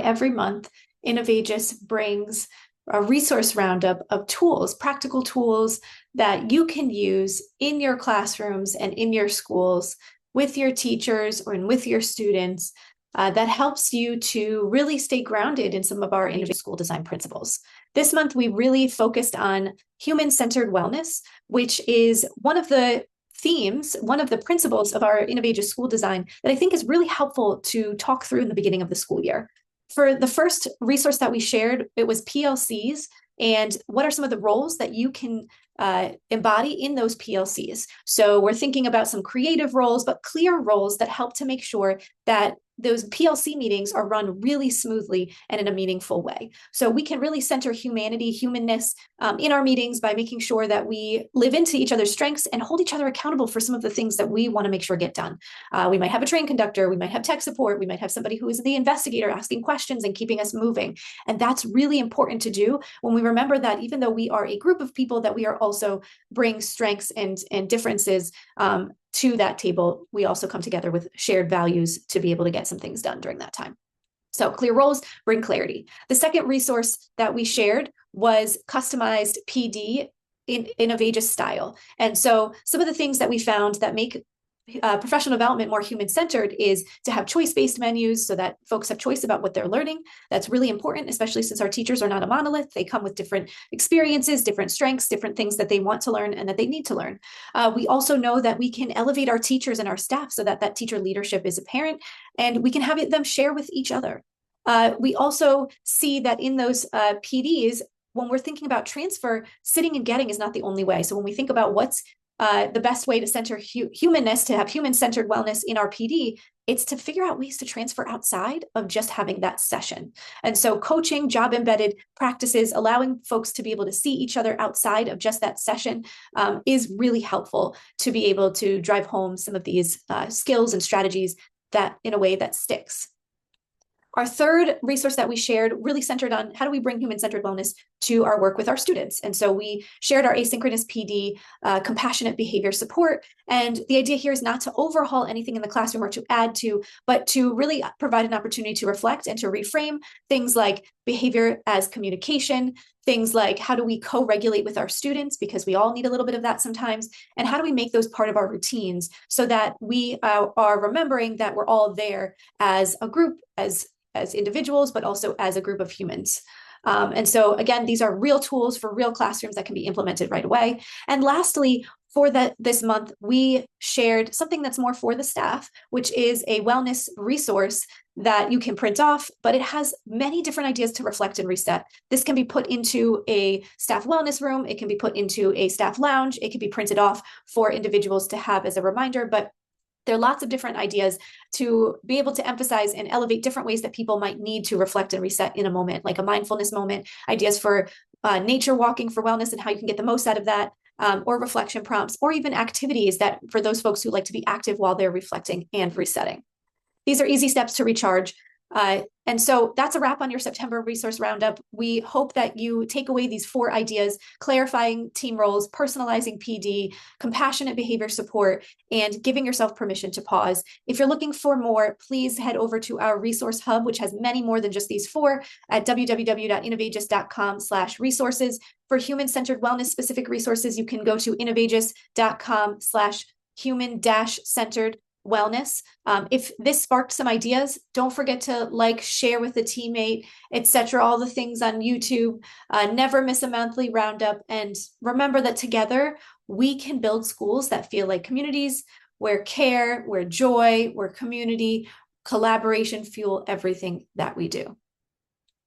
every month, Innovagus brings a resource roundup of tools, practical tools that you can use in your classrooms and in your schools with your teachers or with your students that helps you to really stay grounded in some of our innovative school design principles. This month, we really focused on human-centered wellness, which is one of the themes, one of the principles of our Innovative School Design that I think is really helpful to talk through in the beginning of the school year. For the first resource that we shared, it was PLCs and what are some of the roles that you can embody in those PLCs. So we're thinking about some creative roles, but clear roles that help to make sure that those PLC meetings are run really smoothly and in a meaningful way. So we can really center humanity, humanness in our meetings by making sure that we live into each other's strengths and hold each other accountable for some of the things that we want to make sure get done. We might have a train conductor, we might have tech support, we might have somebody who is the investigator asking questions and keeping us moving. And that's really important to do when we remember that even though we are a group of people, that we are also bring strengths and differences to that table. We also come together with shared values to be able to get some things done during that time. So clear roles bring clarity. The second resource that we shared was customized PD in Innovagus style. And so some of the things that we found that make professional development more human-centered is to have choice-based menus so that folks have choice about what they're learning. That's really important, especially since our teachers are not a monolith. They come with different experiences, different strengths, different things that they want to learn and that they need to learn. We also know that we can elevate our teachers and our staff so that that teacher leadership is apparent, and we can have them share with each other. We also see that in those PDs, when we're thinking about transfer, sitting and getting is not the only way. So when we think about what's the best way to center humanness, to have human-centered wellness in our PD, it's to figure out ways to transfer outside of just having that session. And so coaching, job-embedded practices, allowing folks to be able to see each other outside of just that session is really helpful to be able to drive home some of these skills and strategies that in a way that sticks. Our third resource that we shared really centered on how do we bring human-centered wellness to our work with our students. And so we shared our asynchronous PD, compassionate behavior support. And the idea here is not to overhaul anything in the classroom or to add to, but to really provide an opportunity to reflect and to reframe things like behavior as communication, things like how do we co-regulate with our students, because we all need a little bit of that sometimes, and how do we make those part of our routines so that we are remembering that we're all there as a group, as individuals, but also as a group of humans. And so again, these are real tools for real classrooms that can be implemented right away. And lastly, for this month, we shared something that's more for the staff, which is a wellness resource that you can print off, but it has many different ideas to reflect and reset. This can be put into a staff wellness room. It can be put into a staff lounge. It can be printed off for individuals to have as a reminder, but there are lots of different ideas to be able to emphasize and elevate different ways that people might need to reflect and reset in a moment, like a mindfulness moment, ideas for nature walking for wellness and how you can get the most out of that, or reflection prompts, or even activities that for those folks who like to be active while they're reflecting and resetting. These are easy steps to recharge. And so that's a wrap on your September resource roundup. We hope that you take away these 4 ideas: clarifying team roles, personalizing PD, compassionate behavior support, and giving yourself permission to pause. If you're looking for more, please head over to our resource hub, which has many more than just these 4 at www.innovagus.com/resources. For human-centered wellness specific resources, you can go to innovagus.com/human-centered wellness. If this sparked some ideas, don't forget to like, share with a teammate, etc. All the things on YouTube. Never miss a monthly roundup. And remember that together we can build schools that feel like communities where care, where joy, where community, collaboration fuel everything that we do.